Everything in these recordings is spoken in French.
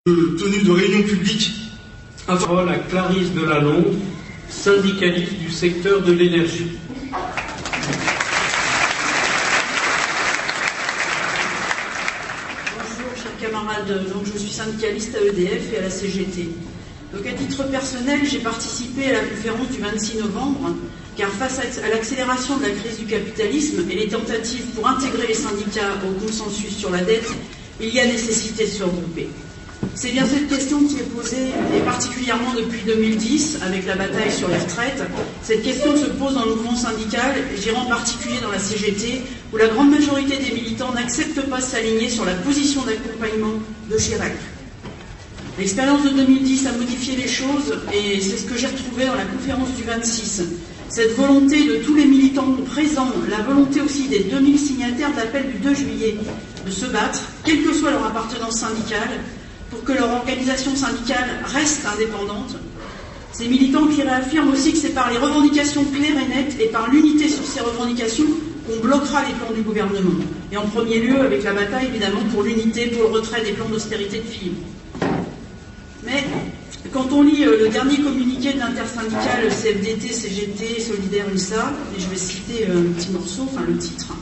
Tenue de réunion publique. Parole à Clarisse Delalonde, syndicaliste du secteur de l'énergie. Bonjour chers camarades, donc je suis syndicaliste à EDF et à la CGT. Donc à titre personnel, j'ai participé à la conférence du 26 novembre, car face à l'accélération de la crise du capitalisme et les tentatives pour intégrer les syndicats au consensus sur la dette, il y a nécessité de se regrouper. C'est bien cette question qui est posée, et particulièrement depuis 2010, avec la bataille sur les retraites. Cette question se pose dans le mouvement syndical, et je dirais en particulier dans la CGT, où la grande majorité des militants n'acceptent pas de s'aligner sur la position d'accompagnement de Chirac. L'expérience de 2010 a modifié les choses, et c'est ce que j'ai retrouvé dans la conférence du 26. Cette volonté de tous les militants présents, la volonté aussi des 2000 signataires de l'appel du 2 juillet, de se battre, quelle que soit leur appartenance syndicale, pour que leur organisation syndicale reste indépendante. Ces militants qui réaffirment aussi que c'est par les revendications claires et nettes et par l'unité sur ces revendications qu'on bloquera les plans du gouvernement. Et en premier lieu, avec la bataille évidemment pour l'unité, pour le retrait des plans d'austérité de Fillon. Mais quand on lit le dernier communiqué de l'intersyndicale CFDT, CGT, Solidaire, UNSA, et je vais citer un petit morceau, enfin le titre,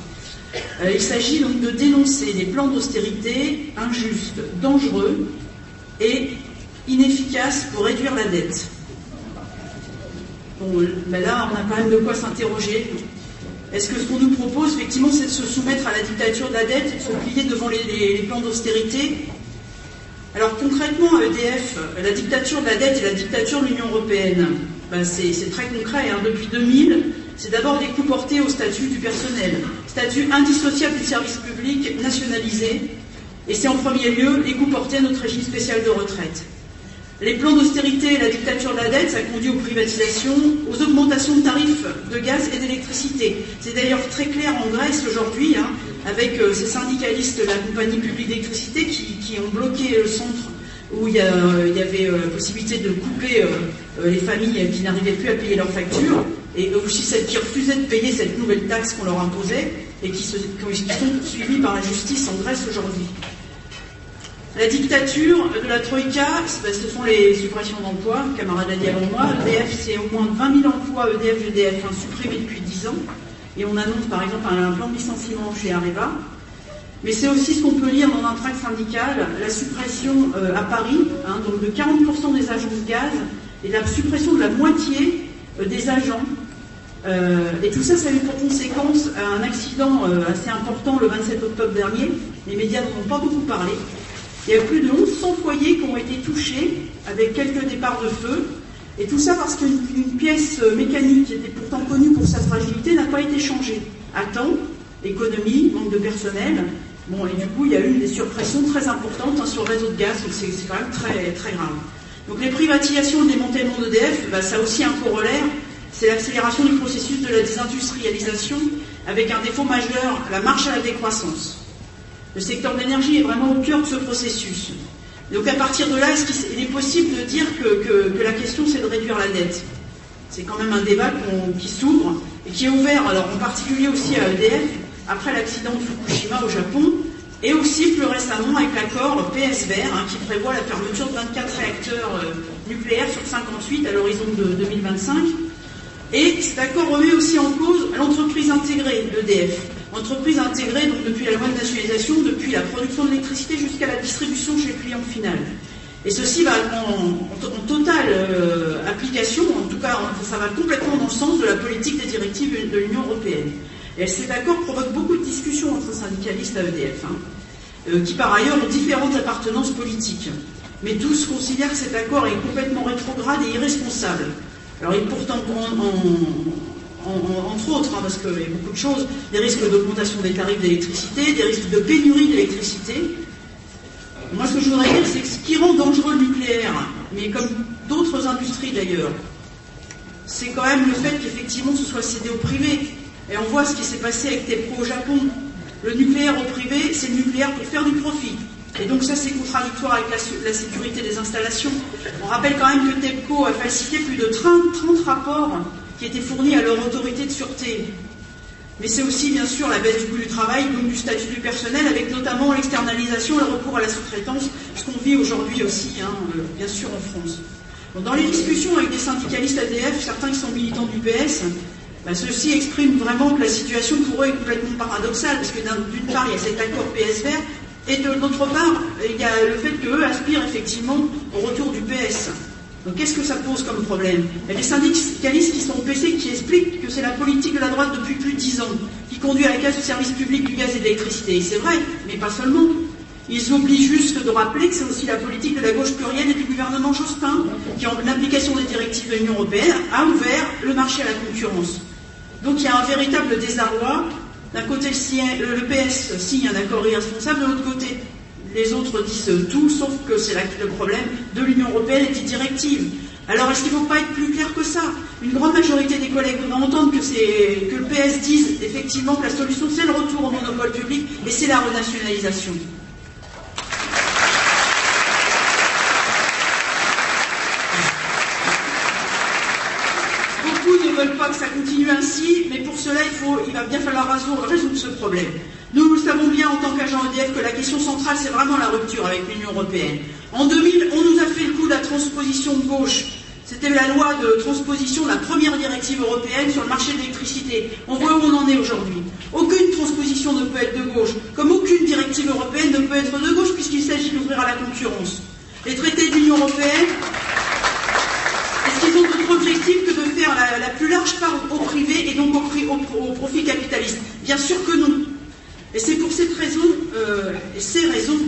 il s'agit donc de dénoncer les plans d'austérité injustes, dangereux et inefficaces pour réduire la dette. Bon, ben là, on a quand même de quoi s'interroger. Est-ce que ce qu'on nous propose, effectivement, c'est de se soumettre à la dictature de la dette et de se plier devant les plans d'austérité? Alors concrètement, à EDF, la dictature de la dette et la dictature de l'Union européenne, ben c'est très concret. Depuis 2000, c'est d'abord des coûts portés au statut du personnel, statut indissociable du service public nationalisé, et c'est en premier lieu les coûts portés à notre régime spécial de retraite. Les plans d'austérité et la dictature de la dette, ça conduit aux privatisations, aux augmentations de tarifs de gaz et d'électricité. C'est d'ailleurs très clair en Grèce aujourd'hui, avec ces syndicalistes de la compagnie publique d'électricité qui ont bloqué le centre où il y avait la possibilité de couper les familles qui n'arrivaient plus à payer leurs factures, et aussi celles qui refusaient de payer cette nouvelle taxe qu'on leur imposait, et qui sont poursuivies par la justice en Grèce aujourd'hui. La dictature de la Troïka, ce sont les suppressions d'emplois, camarade a dit avant moi. EDF, c'est au moins 20 000 emplois EDF supprimés depuis 10 ans, et on annonce par exemple un plan de licenciement chez Areva. Mais c'est aussi ce qu'on peut lire dans un tract syndical, la suppression à Paris, donc de 40% des agences gaz, et la suppression de la moitié des agents. Et tout ça, ça a eu pour conséquence un accident assez important le 27 octobre dernier. Les médias n'en ont pas beaucoup parlé. Il y a plus de 1100 foyers qui ont été touchés, avec quelques départs de feu. Et tout ça parce qu'une pièce mécanique qui était pourtant connue pour sa fragilité n'a pas été changée à temps. Économie, manque de personnel. Bon, et du coup, il y a eu des surpressions très importantes sur le réseau de gaz, donc c'est quand même très, très grave. Donc les privatisations et le démantèlement d'EDF, ça a aussi un corollaire, c'est l'accélération du processus de la désindustrialisation, avec un défaut majeur, la marche à la décroissance. Le secteur de l'énergie est vraiment au cœur de ce processus. Donc à partir de là, il est possible de dire que la question c'est de réduire la dette? C'est quand même un débat qui s'ouvre et qui est ouvert, alors en particulier aussi à EDF, après l'accident de Fukushima au Japon, et aussi plus récemment avec l'accord PSVR, qui prévoit la fermeture de 24 réacteurs nucléaires sur 58 à l'horizon de 2025. Et cet accord remet aussi en cause l'entreprise intégrée d'EDF. Entreprise intégrée donc depuis la loi de nationalisation, depuis la production d'électricité jusqu'à la distribution chez le client final. Et ceci va en totale application, en tout cas ça va complètement dans le sens de la politique des directives de l'Union européenne. Et cet accord provoque beaucoup de discussions entre syndicalistes à EDF, qui par ailleurs ont différentes appartenances politiques. Mais tous considèrent que cet accord est complètement rétrograde et irresponsable. Alors il porte entre autres, parce qu'il y a beaucoup de choses, des risques d'augmentation des tarifs d'électricité, des risques de pénurie d'électricité. Moi ce que je voudrais dire, c'est que ce qui rend dangereux le nucléaire, mais comme d'autres industries d'ailleurs, c'est quand même le fait qu'effectivement ce soit cédé au privé. Et on voit ce qui s'est passé avec TEPCO au Japon. Le nucléaire au privé, c'est le nucléaire pour faire du profit. Et donc ça, c'est contradictoire avec la sécurité des installations. On rappelle quand même que TEPCO a falsifié plus de 30 rapports qui étaient fournis à leur autorité de sûreté. Mais c'est aussi bien sûr la baisse du coût du travail, donc du statut du personnel, avec notamment l'externalisation et le recours à la sous-traitance, ce qu'on vit aujourd'hui aussi, bien sûr en France. Donc, dans les discussions avec des syndicalistes ADF, certains qui sont militants du PS, ceux-ci expriment vraiment que la situation pour eux est complètement paradoxale, parce que d'une part il y a cet accord PS-Vert, et d'autre part il y a le fait qu'eux aspirent effectivement au retour du PS. Donc qu'est-ce que ça pose comme problème? Il y a des syndicalistes qui sont au PC qui expliquent que c'est la politique de la droite depuis plus de 10 ans qui conduit à la casse du service public du gaz et de l'électricité. Et c'est vrai, mais pas seulement. Ils oublient juste de rappeler que c'est aussi la politique de la gauche plurielle et du gouvernement Jospin qui, en application des directives de l'Union européenne, a ouvert le marché à la concurrence. Donc il y a un véritable désarroi. D'un côté, le PS signe un accord irresponsable, de l'autre côté, les autres disent tout, sauf que c'est là le problème de l'Union européenne et des directives. Alors, est-ce qu'il ne faut pas être plus clair que ça? Une grande majorité des collègues vont entendre que le PS dise effectivement que la solution, c'est le retour au monopole public et c'est la renationalisation. Beaucoup ne veulent pas que ça continue ainsi, mais pour cela, il va bien falloir résoudre ce problème. Nous savons bien en tant qu'agent EDF que la question centrale, c'est vraiment la rupture avec l'Union européenne. En 2000, on nous a fait le coup de la transposition de gauche. C'était la loi de transposition de la première directive européenne sur le marché de l'électricité. On voit où on en est aujourd'hui. Aucune transposition ne peut être de gauche, comme aucune directive européenne ne peut être de gauche, puisqu'il s'agit d'ouvrir à la concurrence. Les traités de l'Union européenne, est-ce qu'ils ont d'autre objectif que de faire la plus large part au privé et donc au profit capitaliste? Bien sûr que non. Et c'est pour ces raisons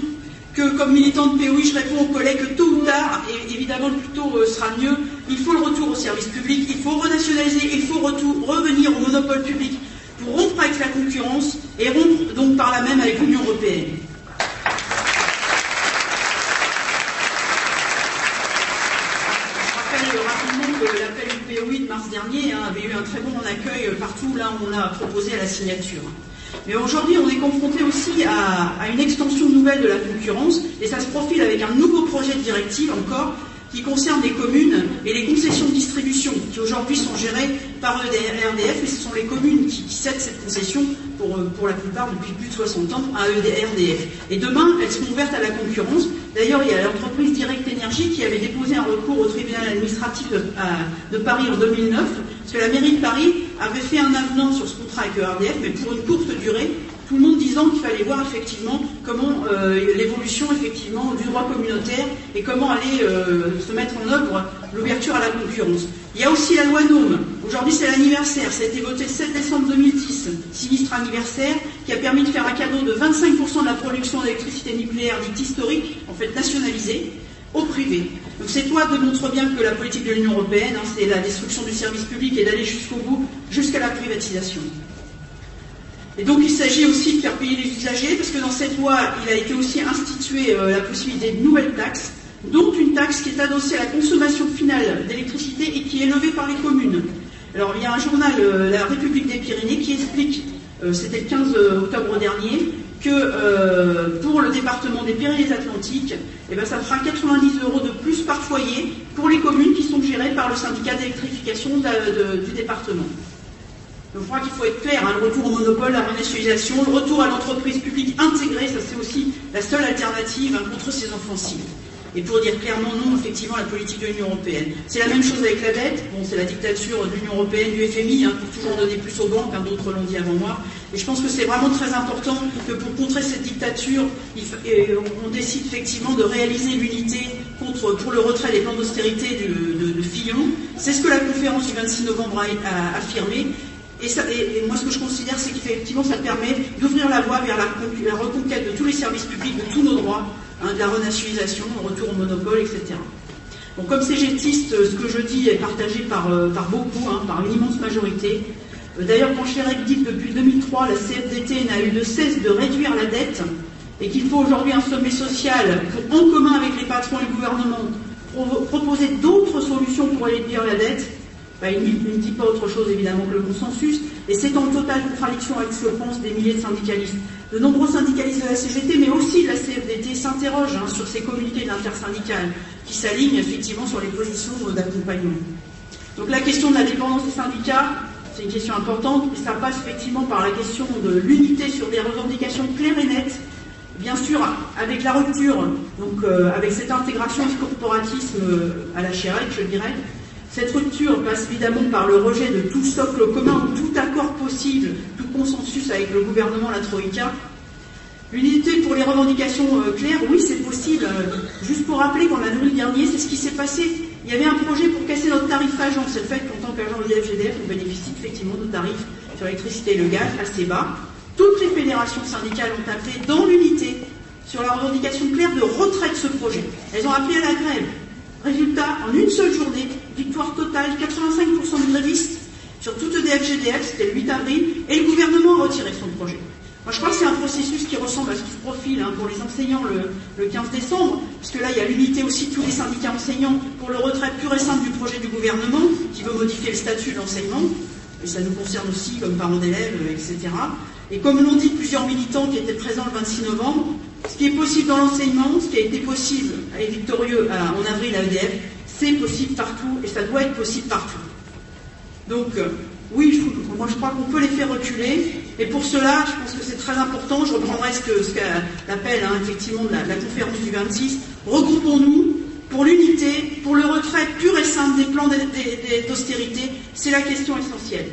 que, comme militant de POI, je réponds aux collègues que tôt ou tard, et évidemment le plus tôt sera mieux, il faut le retour au service public, il faut renationaliser, il faut revenir au monopole public pour rompre avec la concurrence et rompre donc par là même avec l'Union européenne. Je rappelle rapidement que l'appel du POI de mars dernier avait eu un très bon accueil partout là où on a proposé à la signature. Mais aujourd'hui, on est confronté aussi à une extension nouvelle de la concurrence, et ça se profile avec un nouveau projet de directive encore, qui concerne les communes et les concessions de distribution, qui aujourd'hui sont gérées par EDF, et ce sont les communes qui cèdent cette concession, pour la plupart depuis plus de 60 ans, à EDF. Et demain, elles seront ouvertes à la concurrence. D'ailleurs, il y a l'entreprise Direct Énergie qui avait déposé un recours au tribunal administratif de Paris en 2009, parce que la mairie de Paris avait fait un avenant sur ce contrat avec EDF, mais pour une courte durée, tout le monde disant qu'il fallait voir effectivement comment l'évolution effectivement du droit communautaire et comment allait se mettre en œuvre l'ouverture à la concurrence. Il y a aussi la loi NOM. Aujourd'hui, c'est l'anniversaire. Ça a été voté le 7 décembre 2010, sinistre anniversaire, qui a permis de faire un cadeau de 25% de la production d'électricité nucléaire dite historique, en fait nationalisée, au privé. Donc cette loi démontre bien que la politique de l'Union européenne, c'est la destruction du service public et d'aller jusqu'au bout, jusqu'à la privatisation. Et donc il s'agit aussi de faire payer les usagers, parce que dans cette loi, il a été aussi institué la possibilité de nouvelles taxes, dont une taxe qui est adossée à la consommation finale d'électricité et qui est levée par les communes. Alors il y a un journal, La République des Pyrénées, qui explique, c'était le 15 octobre dernier, que pour le département des Pyrénées-Atlantiques, ça fera 90 € de plus par foyer pour les communes qui sont gérées par le syndicat d'électrification du département. Donc je crois qu'il faut être clair, le retour au monopole, la renationalisation, le retour à l'entreprise publique intégrée, ça c'est aussi la seule alternative contre ces offensives. Et pour dire clairement non, effectivement, la politique de l'Union européenne. C'est la même chose avec la dette. Bon, c'est la dictature de l'Union européenne, du FMI, pour toujours donner plus aux banques, d'autres l'ont dit avant moi. Et je pense que c'est vraiment très important que pour contrer cette dictature, on décide effectivement de réaliser l'unité pour le retrait des plans d'austérité de Fillon. C'est ce que la conférence du 26 novembre a affirmé. Et moi, ce que je considère, c'est qu'effectivement, ça permet d'ouvrir la voie vers la reconquête de tous les services publics, de tous nos droits, de la renationalisation, le retour au monopole, etc. Bon, comme CGTiste, ce que je dis est partagé par beaucoup, par une immense majorité. D'ailleurs, quand Chérec dit que depuis 2003, la CFDT n'a eu de cesse de réduire la dette et qu'il faut aujourd'hui un sommet social pour, en commun avec les patrons et le gouvernement, proposer d'autres solutions pour réduire la dette, il ne dit pas autre chose évidemment que le consensus, et c'est en totale contradiction avec ce que pensent des milliers de syndicalistes. De nombreux syndicalistes de la CGT, mais aussi de la CFDT, s'interrogent sur ces communiqués d'intersyndicales qui s'alignent effectivement sur les positions d'accompagnement. Donc la question de la dépendance des syndicats, c'est une question importante, et ça passe effectivement par la question de l'unité sur des revendications claires et nettes. Bien sûr, avec la rupture, donc avec cette intégration du corporatisme à la Chirac, je dirais, cette rupture passe évidemment par le rejet de tout socle commun ou tout accord possible, tout consensus avec le gouvernement, la Troïka. L'unité pour les revendications claires, oui, c'est possible. Juste pour rappeler qu'en avril dernier, c'est ce qui s'est passé. Il y avait un projet pour casser notre tarif agent. C'est le fait qu'en tant qu'agent EDF-GDF, on bénéficie effectivement de tarifs sur l'électricité et le gaz assez bas. Toutes les fédérations syndicales ont appelé dans l'unité sur la revendication claire de retrait de ce projet. Elles ont appelé à la grève. Résultat, en une seule journée, victoire totale, 85% de grévistes sur toute EDF-GDF, c'était le 8 avril, et le gouvernement a retiré son projet. Moi, je crois que c'est un processus qui ressemble à ce qui se profile pour les enseignants le 15 décembre, puisque là, il y a l'unité aussi de tous les syndicats enseignants pour le retrait pur et simple du projet du gouvernement, qui veut modifier le statut de l'enseignement, et ça nous concerne aussi comme parents d'élèves, etc. Et comme l'ont dit plusieurs militants qui étaient présents le 26 novembre, ce qui est possible dans l'enseignement, ce qui a été possible et victorieux en avril à EDF, c'est possible partout, et ça doit être possible partout. Donc, oui, moi je crois qu'on peut les faire reculer, et pour cela, je pense que c'est très important, je reprendrai ce qu'appelle effectivement la conférence du 26, regroupons-nous pour l'unité, pour le retrait pur et simple des plans d'austérité, c'est la question essentielle.